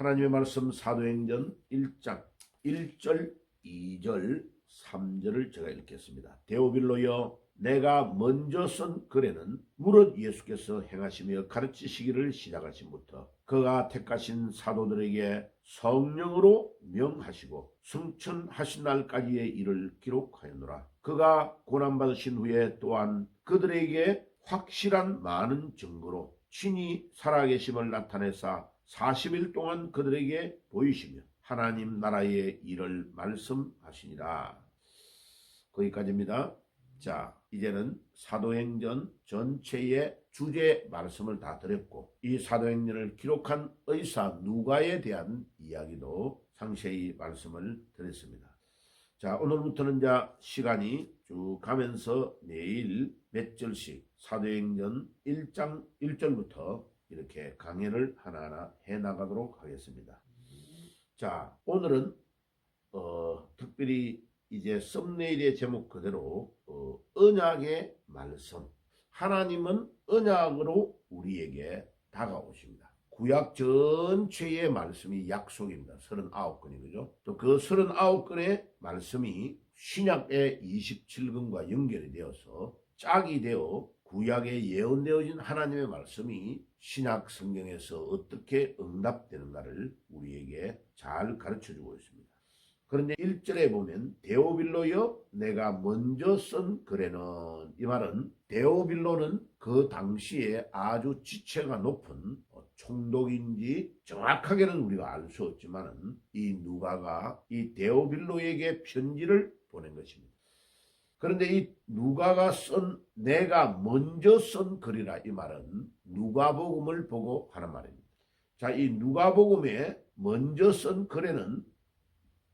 하나님의 말씀 사도행전 1장 1절, 2절, 3절을 제가 읽겠습니다. 데오빌로여, 내가 먼저 쓴 글에는 무릇 예수께서 행하시며 가르치시기를 시작하신부터 그가 택하신 사도들에게 성령으로 명하시고 승천하신 날까지의 일을 기록하였노라. 그가 고난받으신 후에 또한 그들에게 확실한 많은 증거로 친히 살아계심을 나타내사 40일 동안 그들에게 보이시며 하나님 나라의 일을 말씀하시니라. 거기까지입니다. 자, 이제는 사도행전 전체의 주제 말씀을 다 드렸고 이 사도행전을 기록한 의사 누가에 대한 이야기도 상세히 말씀을 드렸습니다. 자, 오늘부터는 이제 시간이 쭉 가면서 매일 몇 절씩 사도행전 1장 1절부터 이렇게 강연을 하나하나 해나가도록 하겠습니다. 자, 오늘은 특별히 이제 썸네일의 제목 그대로 언약의 말씀. 하나님은 언약으로 우리에게 다가오십니다. 구약 전체의 말씀이 약속입니다. 39권이 그죠? 또 그 39권의 말씀이 신약의 27권과 연결이 되어서 짝이 되어 구약에 예언되어진 하나님의 말씀이 신약 성경에서 어떻게 응답되는가를 우리에게 잘 가르쳐주고 있습니다. 그런데 1절에 보면 데오빌로여, 내가 먼저 쓴 글에는, 이 말은 데오빌로는 그 당시에 아주 지체가 높은 총독인지 정확하게는 우리가 알 수 없지만 이 누가가 이 데오빌로에게 편지를 보낸 것입니다. 그런데 이 누가가 쓴 내가 먼저 쓴 글이라, 이 말은 누가복음을 보고 하는 말입니다. 자, 이 누가복음에 먼저 쓴 글에는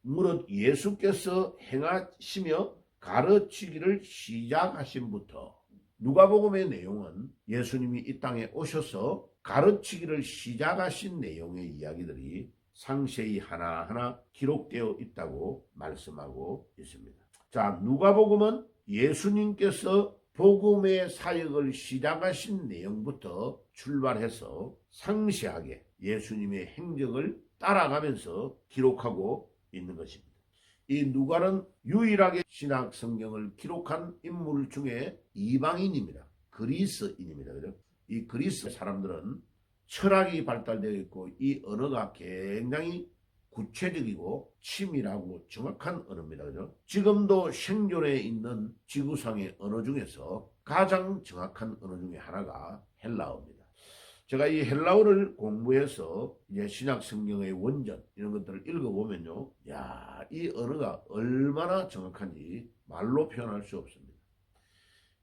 무릇 예수께서 행하시며 가르치기를 시작하신부터, 누가복음의 내용은 예수님이 이 땅에 오셔서 가르치기를 시작하신 내용의 이야기들이 상세히 하나하나 기록되어 있다고 말씀하고 있습니다. 자, 누가복음은 예수님께서 복음의 사역을 시작하신 내용부터 출발해서 상세하게 예수님의 행적을 따라가면서 기록하고 있는 것입니다. 이 누가는 유일하게 신약 성경을 기록한 인물 중에 이방인입니다. 그리스인입니다. 그죠? 이 그리스 사람들은 철학이 발달되어 있고 이 언어가 굉장히 구체적이고 치밀하고 정확한 언어입니다. 그죠? 지금도 생존해 있는 지구상의 언어 중에서 가장 정확한 언어 중에 하나가 헬라어입니다. 제가 이 헬라어를 공부해서 이제 신약 성경의 원전 이런 것들을 읽어보면요, 야, 이 언어가 얼마나 정확한지 말로 표현할 수 없습니다.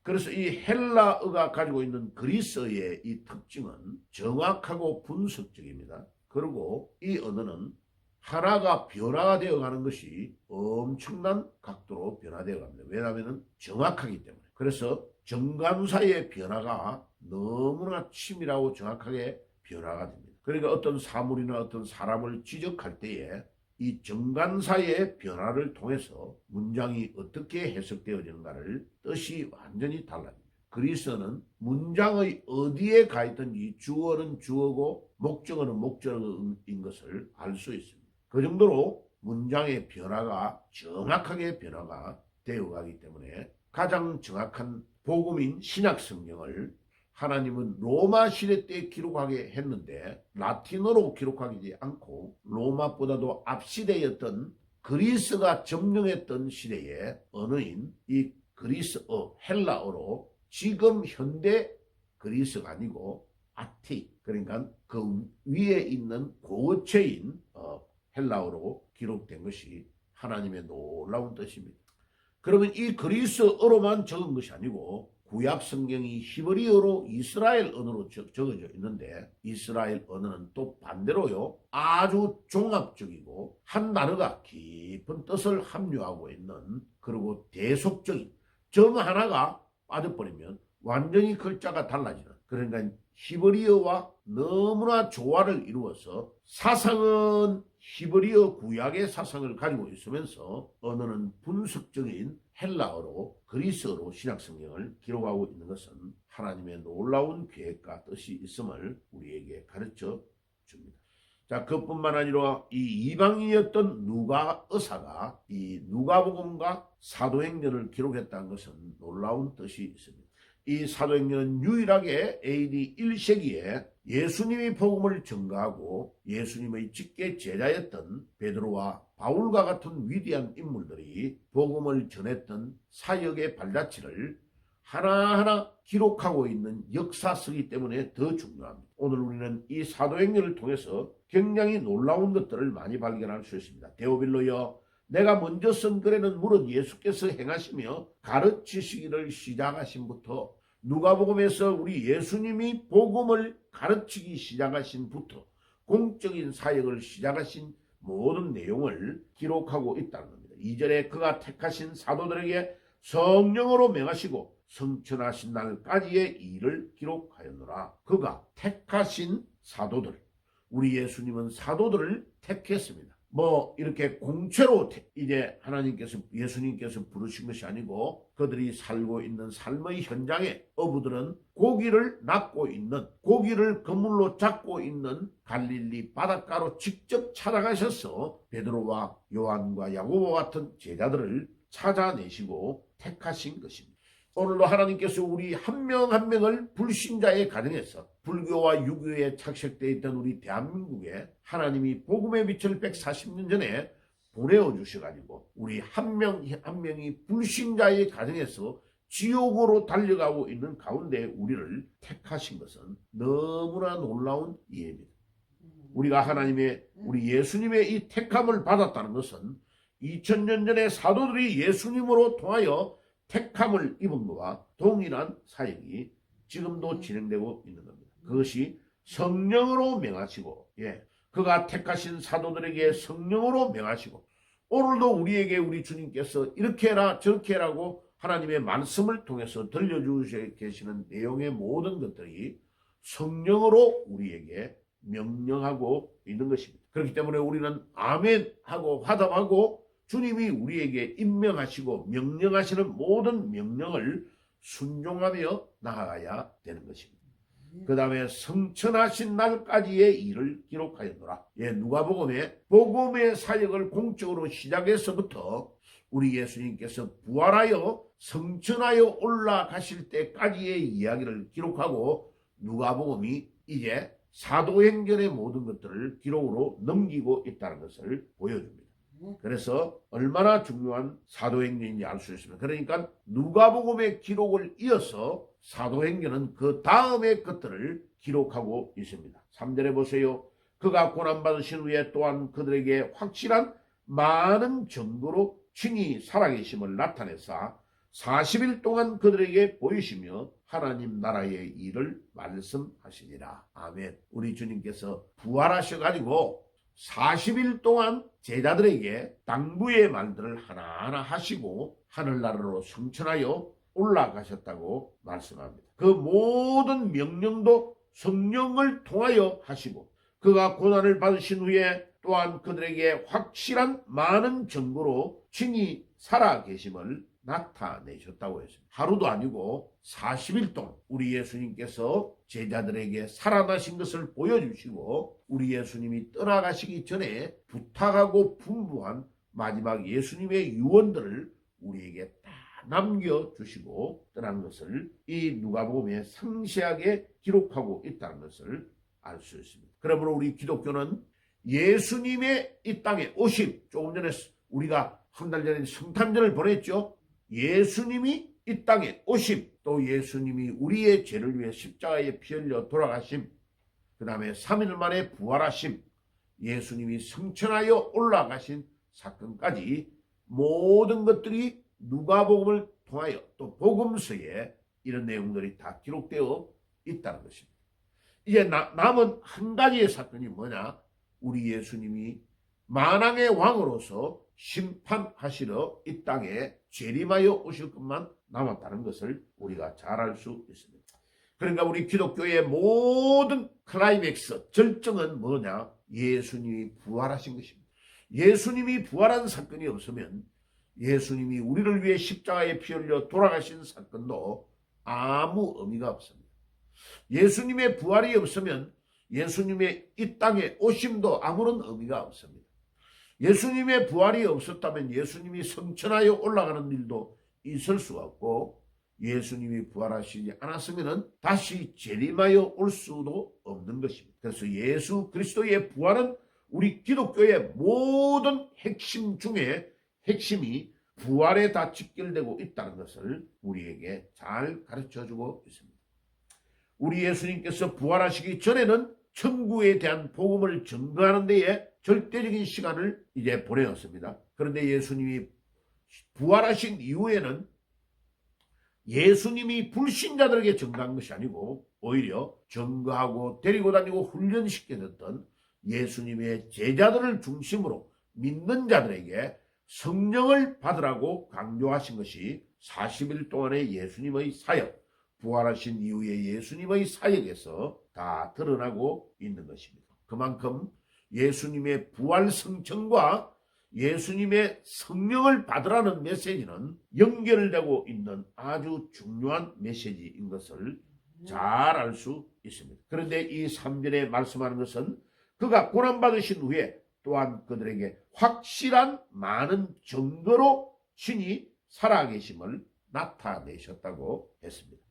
그래서 이 헬라어가 가지고 있는 그리스어의 이 특징은 정확하고 분석적입니다. 그리고 이 언어는 하나가 변화가 되어가는 것이 엄청난 각도로 변화되어 갑니다. 왜냐하면 정확하기 때문에. 그래서 정관사의 변화가 너무나 치밀하고 정확하게 변화가 됩니다. 그러니까 어떤 사물이나 어떤 사람을 지적할 때에 이 정관사의 변화를 통해서 문장이 어떻게 해석되어지는가를 뜻이 완전히 달라집니다. 그리스어는 문장의 어디에 가 있든지 주어는 주어고 목적어는 목적어인 것을 알 수 있습니다. 그 정도로 문장의 변화가 정확하게 변화가 되어가기 때문에 가장 정확한 복음인 신약 성경을 하나님은 로마 시대 때 기록하게 했는데 라틴어로 기록하지 않고 로마보다도 앞시대였던 그리스가 점령했던 시대의 언어인 이 그리스어, 헬라어로 지금 현대 그리스가 아니고 아티, 그러니까 그 위에 있는 고체인 헬라어로 기록된 것이 하나님의 놀라운 뜻입니다. 그러면 이 그리스어로만 적은 것이 아니고 구약 성경이 히브리어로 이스라엘 언어로 적어져 있는데 이스라엘 언어는 또 반대로요, 아주 종합적이고 한 단어가 깊은 뜻을 함유하고 있는, 그리고 대속적인, 점 하나가 빠져버리면 완전히 글자가 달라지는, 그러니까 히브리어와 너무나 조화를 이루어서 사상은 히브리어 구약의 사상을 가지고 있으면서 언어는 분석적인 헬라어로 그리스어로 신약성경을 기록하고 있는 것은 하나님의 놀라운 계획과 뜻이 있음을 우리에게 가르쳐 줍니다. 자, 그뿐만 아니라 이 이방인이었던 누가 의사가 이 누가복음과 사도행전을 기록했다는 것은 놀라운 뜻이 있습니다. 이 사도행전은 유일하게 AD 1세기에 예수님이 복음을 전가하고 예수님의 직계 제자였던 베드로와 바울과 같은 위대한 인물들이 복음을 전했던 사역의 발자취를 하나하나 기록하고 있는 역사서이기 때문에 더 중요합니다. 오늘 우리는 이 사도행전을 통해서 굉장히 놀라운 것들을 많이 발견할 수 있습니다. 데오빌로여, 내가 먼저 쓴 글에는 물론 예수께서 행하시며 가르치시기를 시작하신부터 누가복음에서 우리 예수님이 복음을 가르치기 시작하신부터 공적인 사역을 시작하신 모든 내용을 기록하고 있다는 겁니다. 2절에 그가 택하신 사도들에게 성령으로 명하시고 성천하신 날까지의 일을 기록하였노라. 그가 택하신 사도들, 우리 예수님은 사도들을 택했습니다. 이렇게 공채로 이제 하나님께서 예수님께서 부르신 것이 아니고 그들이 살고 있는 삶의 현장에 어부들은 고기를 낚고 있는, 고기를 그물로 잡고 있는 갈릴리 바닷가로 직접 찾아가셔서 베드로와 요한과 야고보와 같은 제자들을 찾아내시고 택하신 것입니다. 오늘도 하나님께서 우리 한 명 한 명을 불신자의 가정에서 불교와 유교에 착색되어 있던 우리 대한민국에 하나님이 복음의 빛을 140년 전에 보내어 주셔가지고 우리 한 명 한 명이 불신자의 가정에서 지옥으로 달려가고 있는 가운데 우리를 택하신 것은 너무나 놀라운 이해입니다. 우리가 하나님의 우리 예수님의 이 택함을 받았다는 것은 2000년 전에 사도들이 예수님으로 통하여 택함을 입은 것과 동일한 사역이 지금도 진행되고 있는 겁니다. 그것이 성령으로 명하시고, 그가 택하신 사도들에게 성령으로 명하시고, 오늘도 우리에게 우리 주님께서 이렇게 해라 저렇게 해라고 하나님의 말씀을 통해서 들려주시고 계시는 내용의 모든 것들이 성령으로 우리에게 명령하고 있는 것입니다. 그렇기 때문에 우리는 아멘 하고 화답하고 주님이 우리에게 임명하시고 명령하시는 모든 명령을 순종하며 나아가야 되는 것입니다. 그 다음에 성천하신 날까지의 일을 기록하였노라. 누가복음에 복음의 사역을 공적으로 시작해서부터 우리 예수님께서 부활하여 성천하여 올라가실 때까지의 이야기를 기록하고 누가복음이 이제 사도행전의 모든 것들을 기록으로 넘기고 있다는 것을 보여줍니다. 그래서 얼마나 중요한 사도행전인지 알 수 있습니다. 그러니까 누가복음의 기록을 이어서 사도행전은 그 다음의 것들을 기록하고 있습니다. 3절에 보세요. 그가 고난받으신 후에 또한 그들에게 확실한 많은 증거로 친히 살아계심을 나타내사 40일 동안 그들에게 보이시며 하나님 나라의 일을 말씀하시니라. 아멘. 우리 주님께서 부활하셔가지고 40일 동안 제자들에게 당부의 말들을 하나하나 하시고 하늘나라로 승천하여 올라가셨다고 말씀합니다. 그 모든 명령도 성령을 통하여 하시고 그가 고난을 받으신 후에 또한 그들에게 확실한 많은 증거로 친히 살아계심을 나타내셨다고 했습니다. 하루도 아니고 40일 동안 우리 예수님께서 제자들에게 살아나신 것을 보여주시고 우리 예수님이 떠나가시기 전에 부탁하고 분부한 마지막 예수님의 유언들을 우리에게 다 남겨주시고 떠난 것을 이 누가복음에 상세하게 기록하고 있다는 것을 알 수 있습니다. 그러므로 우리 기독교는 예수님의 이 땅에 오심, 조금 전에 우리가 한 달 전에 성탄절을 보냈죠. 예수님이 이 땅에 오심, 또 예수님이 우리의 죄를 위해 십자가에 피 흘려 돌아가심, 그 다음에 3일 만에 부활하심, 예수님이 승천하여 올라가신 사건까지 모든 것들이 누가복음을 통하여 또 복음서에 이런 내용들이 다 기록되어 있다는 것입니다. 이제 남은 한 가지의 사건이 뭐냐? 우리 예수님이 만왕의 왕으로서 심판하시러 이 땅에 재림하여 오실 것만 남았다는 것을 우리가 잘 알 수 있습니다. 그러니까 우리 기독교의 모든 클라이맥스, 절정은 뭐냐? 예수님이 부활하신 것입니다. 예수님이 부활한 사건이 없으면 예수님이 우리를 위해 십자가에 피 흘려 돌아가신 사건도 아무 의미가 없습니다. 예수님의 부활이 없으면 예수님의 이 땅에 오심도 아무런 의미가 없습니다. 예수님의 부활이 없었다면 예수님이 성천하여 올라가는 일도 있을 수가 없고, 예수님이 부활하시지 않았으면 다시 재림하여 올 수도 없는 것입니다. 그래서 예수 그리스도의 부활은 우리 기독교의 모든 핵심 중에 핵심이 부활에 다 직결되고 있다는 것을 우리에게 잘 가르쳐주고 있습니다. 우리 예수님께서 부활하시기 전에는 천국에 대한 복음을 증거하는 데에 절대적인 시간을 이제 보내었습니다. 그런데 예수님이 부활하신 이후에는 예수님이 불신자들에게 증거한 것이 아니고 오히려 증거하고 데리고 다니고 훈련시켜줬던 예수님의 제자들을 중심으로 믿는 자들에게 성령을 받으라고 강조하신 것이 40일 동안의 예수님의 사역, 부활하신 이후의 예수님의 사역에서 다 드러나고 있는 것입니다. 그만큼 예수님의 부활 성천과 예수님의 성령을 받으라는 메시지는 연결되고 있는 아주 중요한 메시지인 것을 잘 알 수 있습니다. 그런데 이 3절에 말씀하는 것은 그가 고난받으신 후에 또한 그들에게 확실한 많은 증거로 신이 살아계심을 나타내셨다고 했습니다.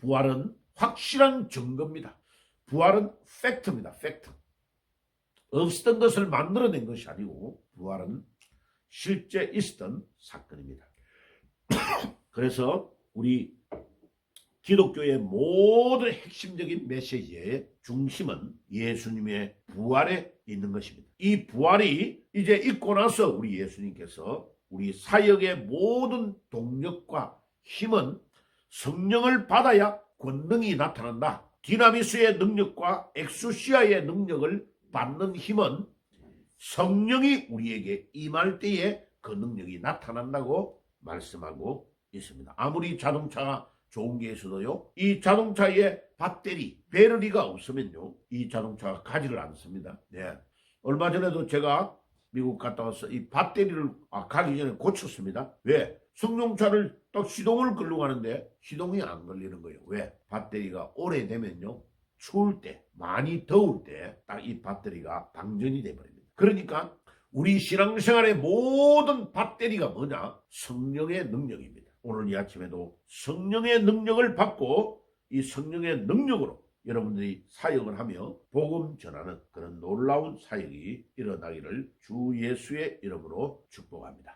부활은 확실한 증거입니다. 부활은 팩트입니다. 팩트. 없었던 것을 만들어낸 것이 아니고 부활은 실제 있었던 사건입니다. 그래서 우리 기독교의 모든 핵심적인 메시지의 중심은 예수님의 부활에 있는 것입니다. 이 부활이 이제 있고 나서 우리 예수님께서 우리 사역의 모든 동력과 힘은 성령을 받아야 권능이 나타난다. 디나미스의 능력과 엑수시아의 능력을 받는 힘은 성령이 우리에게 임할 때에 그 능력이 나타난다고 말씀하고 있습니다. 아무리 자동차가 좋은 게 있어도요, 이 자동차에 배터리, 배터리가 없으면요, 이 자동차가 가지를 않습니다. 네. 얼마 전에도 제가 미국 갔다 와서 이 배터리를 가기 전에 고쳤습니다. 왜? 승용차를 딱 시동을 걸고 가는데 시동이 안 걸리는 거예요. 왜? 배터리가 오래되면요, 추울 때, 많이 더울 때 딱 이 배터리가 방전이 돼버립니다. 그러니까 우리 신앙생활의 모든 배터리가 뭐냐? 성령의 능력입니다. 오늘 이 아침에도 성령의 능력을 받고 이 성령의 능력으로 여러분들이 사역을 하며 복음 전하는 그런 놀라운 사역이 일어나기를 주 예수의 이름으로 축복합니다.